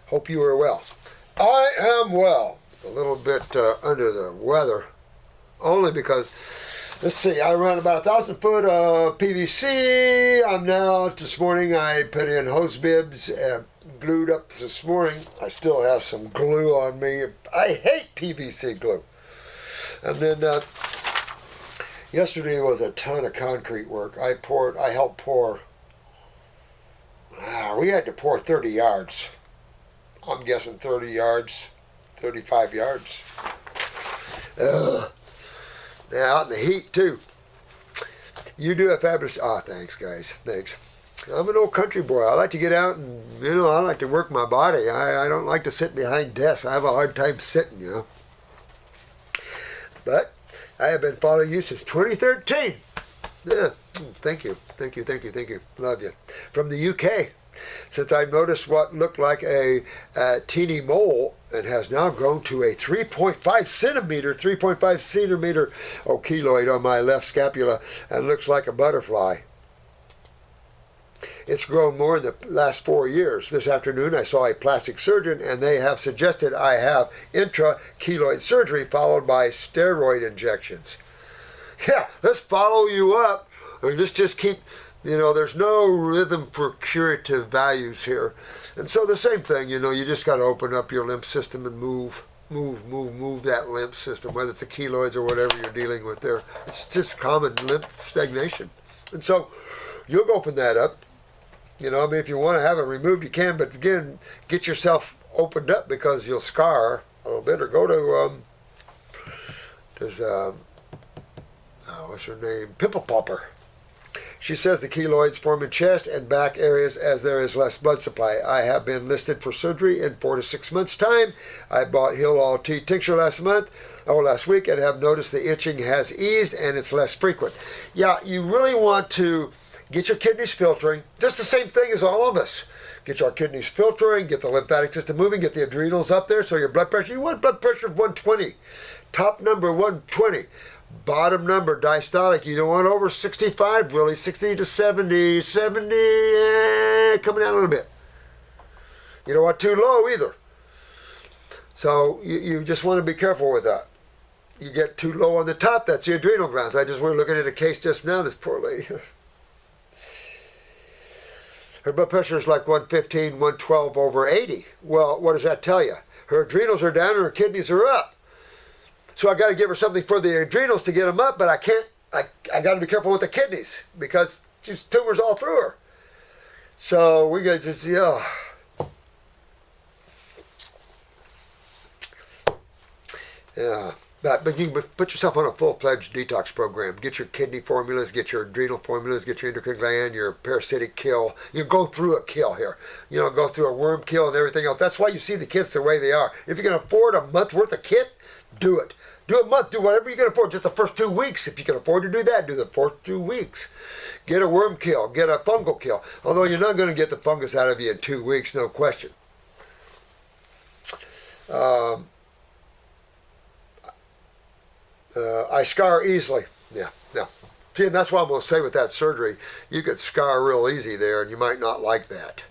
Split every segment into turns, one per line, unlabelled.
Hope you are well. I am well. A little bit under the weather, only because, let's see, I ran about 1,000 foot of PVC. I'm now, this morning I put in hose bibs and glued up this morning. I still have some glue on me. I hate PVC glue. And then yesterday was a ton of concrete work. I helped pour, we had to pour 30 yards. I'm guessing 30 yards, 35 yards. Now out in the heat too. You do a fabulous, thanks guys, thanks. I'm an old country boy. I like to get out and, I like to work my body. I don't like to sit behind desks. I have a hard time sitting, But I have been following you since 2013. Yeah, thank you. Love you. From the UK. Since I noticed what looked like a teeny mole and has now grown to a 3.5 centimeter keloid on my left scapula and looks like a butterfly. It's grown more in the last 4 years. This afternoon I saw a plastic surgeon and they have suggested I have intrakeloid surgery followed by steroid injections. Yeah, let's follow you up and let's just keep... there's no rhythm for curative values here. And so the same thing, you just got to open up your lymph system and move that lymph system, whether it's the keloids or whatever you're dealing with there. It's just common lymph stagnation. And so you'll open that up. If you want to have it removed, you can. But again, get yourself opened up because you'll scar a little bit. Or go to, what's her name? Pimple Popper. She says the keloids form in chest and back areas as there is less blood supply. I have been listed for surgery in 4 to 6 months' time. I bought Heal All Tea tincture last week, and have noticed the itching has eased and it's less frequent. Yeah, you really want to get your kidneys filtering. Just the same thing as all of us. Get your kidneys filtering, get the lymphatic system moving, get the adrenals up there so your blood pressure, you want blood pressure of 120. Top number 120. Bottom number, diastolic, you don't want over 65, really, 60 to 70, coming down a little bit. You don't want too low either. So you just want to be careful with that. You get too low on the top, that's the adrenal glands. We're looking at a case just now, this poor lady. Her blood pressure is like 115, 112 over 80. Well, what does that tell you? Her adrenals are down and her kidneys are up. So I got to give her something for the adrenals to get them up, but I can't. I got to be careful with the kidneys because she's tumors all through her. So we got to just yeah. But you can put yourself on a full-fledged detox program. Get your kidney formulas, get your adrenal formulas, get your endocrine gland, your parasitic kill. You go through a kill here. Go through a worm kill and everything else. That's why you see the kits the way they are. If you can afford a month worth of kit, do it. Do a month, do whatever you can afford, just the first 2 weeks. If you can afford to do that, do the first 2 weeks. Get a worm kill, get a fungal kill. Although you're not going to get the fungus out of you in 2 weeks, no question. I scar easily. Yeah. See, and that's what I'm going to say with that surgery. You could scar real easy there, and you might not like that.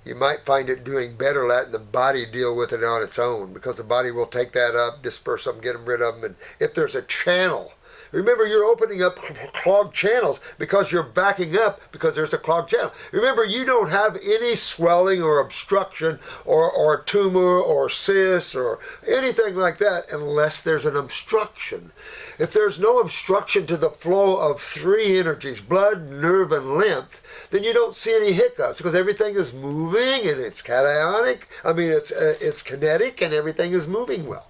You might find it doing better letting the body deal with it on its own, because the body will take that up, disperse them, get them rid of them. And if there's a channel, remember you're opening up clogged channels because you're backing up because there's a clogged channel. Remember, you don't have any swelling or obstruction or tumor or cyst or anything like that unless there's an obstruction. If there's no obstruction to the flow of 3 energies, blood, nerve, and lymph, then you don't see any hiccups because everything is moving and it's cationic. It's kinetic and everything is moving well.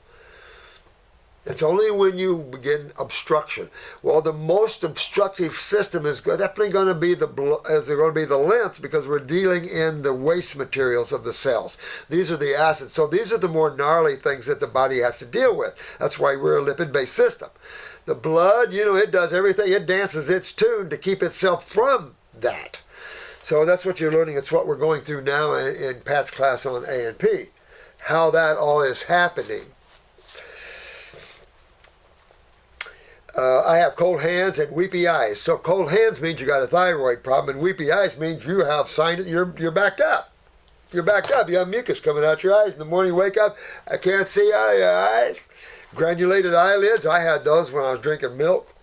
It's only when you begin obstruction. Well, the most obstructive system is definitely going to be the lymph, because we're dealing in the waste materials of the cells. These are the acids. So these are the more gnarly things that the body has to deal with. That's why we're a lipid-based system. The blood, it does everything. It dances its tune to keep itself from that. So that's what you're learning. It's what we're going through now in Pat's class on A&P, how that all is happening. I have cold hands and weepy eyes. So cold hands means you got a thyroid problem, and weepy eyes means you have you're backed up. You're backed up. You have mucus coming out your eyes. In the morning, wake up, I can't see out of your eyes. Granulated eyelids, I had those when I was drinking milk.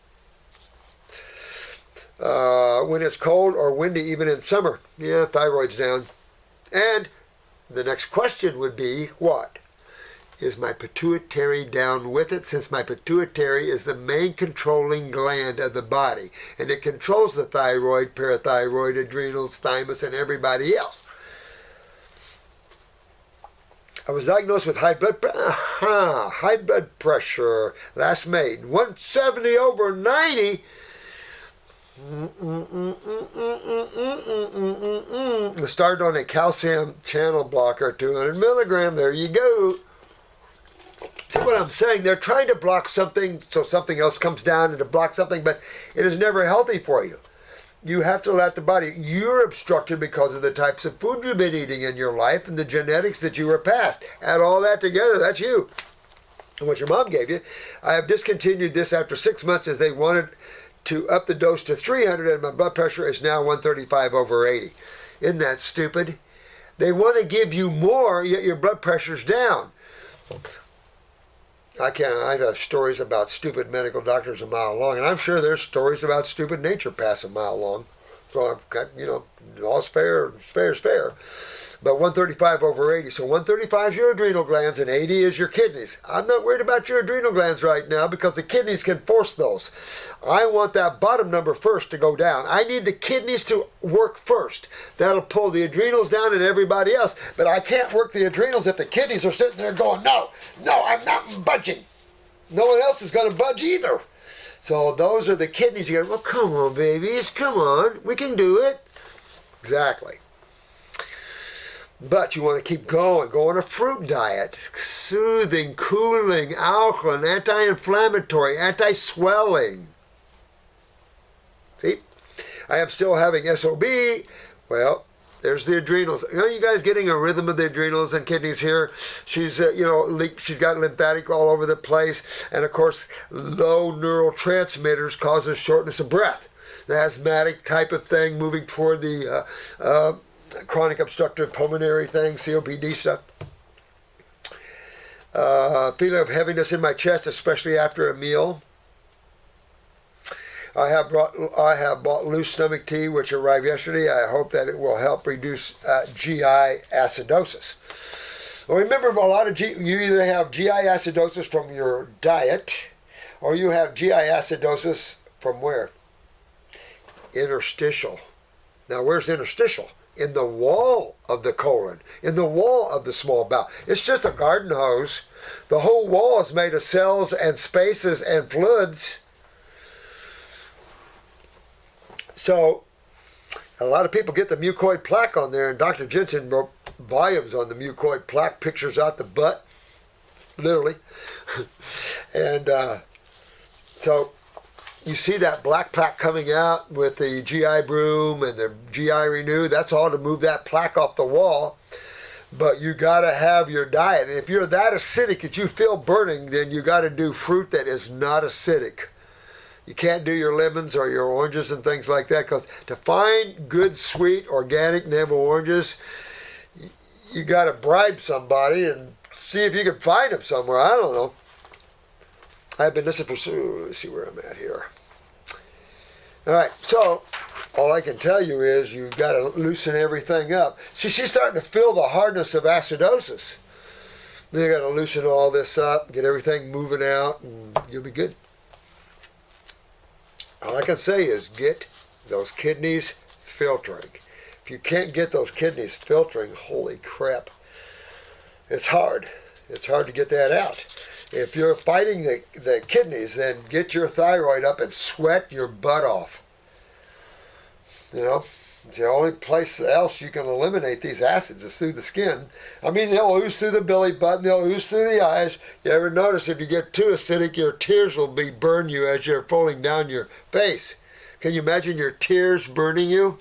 When it's cold or windy, even in summer. Yeah, thyroid's down. And the next question would be, what? Is my pituitary down with it? Since my pituitary is the main controlling gland of the body. And it controls the thyroid, parathyroid, adrenals, thymus, and everybody else. I was diagnosed with high blood pressure last May. 170 over 90. I started on a calcium channel blocker, 200 milligram. There you go. See what I'm saying? They're trying to block something so something else comes down and to block something, but it is never healthy for you. You have to let the body, you're obstructed because of the types of food you've been eating in your life and the genetics that you were passed. Add all that together, that's you. And what your mom gave you. I have discontinued this after 6 months as they wanted to up the dose to 300 and my blood pressure is now 135 over 80. Isn't that stupid? They want to give you more, yet your blood pressure's down. I have stories about stupid medical doctors a mile long, and I'm sure there's stories about stupid naturopaths a mile long. So I've got, all's fair is fair. But 135 over 80. So 135 is your adrenal glands and 80 is your kidneys. I'm not worried about your adrenal glands right now because the kidneys can force those. I want that bottom number first to go down. I need the kidneys to work first. That'll pull the adrenals down and everybody else. But I can't work the adrenals if the kidneys are sitting there going, no, I'm not budging. No one else is going to budge either. So those are the kidneys. You go, well, come on, babies, come on. We can do it. Exactly. But you want to keep going. Go on a fruit diet. Soothing, cooling, alkaline, anti-inflammatory, anti-swelling. See? I am still having SOB. Well, there's the adrenals. You guys getting a rhythm of the adrenals and kidneys here? She's, she's got lymphatic all over the place. And, of course, low neurotransmitters causes shortness of breath. The asthmatic type of thing moving toward the chronic obstructive pulmonary thing, COPD stuff. Feeling of heaviness in my chest, especially after a meal. I have bought loose stomach tea, which arrived yesterday. I hope that it will help reduce GI acidosis. Well, remember, a lot of you either have GI acidosis from your diet, or you have GI acidosis from where? Interstitial. Now, where's interstitial? In the wall of the colon, in the wall of the small bowel. It's just a garden hose. The whole wall is made of cells and spaces and fluids. So, a lot of people get the mucoid plaque on there, and Dr. Jensen wrote volumes on the mucoid plaque, pictures out the butt, literally. And so, you see that black plaque coming out with the GI broom and the GI Renew. That's all to move that plaque off the wall. But you got to have your diet. And if you're that acidic that you feel burning, then you got to do fruit that is not acidic. You can't do your lemons or your oranges and things like that, because to find good, sweet, organic navel oranges, you got to bribe somebody and see if you can find them somewhere. I don't know. I've been listening for, let's see where I'm at here. All right, so all I can tell you is you've got to loosen everything up. See, she's starting to feel the hardness of acidosis. Then you got to loosen all this up, get everything moving out, and you'll be good. All I can say is get those kidneys filtering. If you can't get those kidneys filtering, holy crap, it's hard. It's hard to get that out. If you're fighting the kidneys, then get your thyroid up and sweat your butt off. It's the only place else you can eliminate these acids is through the skin. I mean, they'll ooze through the belly button, they'll ooze through the eyes. You ever notice if you get too acidic, your tears will burn you as you're falling down your face? Can you imagine your tears burning you?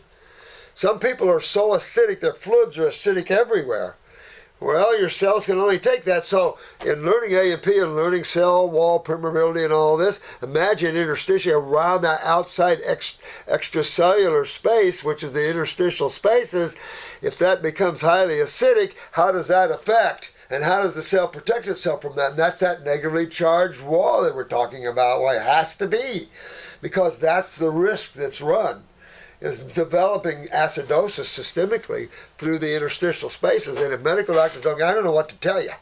Some people are so acidic, their fluids are acidic everywhere. Well, your cells can only take that. So in learning A&P and learning cell wall permeability and all this, imagine interstitium around that outside extracellular space, which is the interstitial spaces. If that becomes highly acidic, how does that affect? And how does the cell protect itself from that? And that's that negatively charged wall that we're talking about. Well, it has to be, because that's the risk that's run, is developing acidosis systemically through the interstitial spaces. And if medical doctors don't, I don't know what to tell you.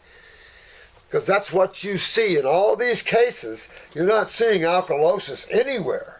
Because that's what you see in all these cases. You're not seeing alkalosis anywhere.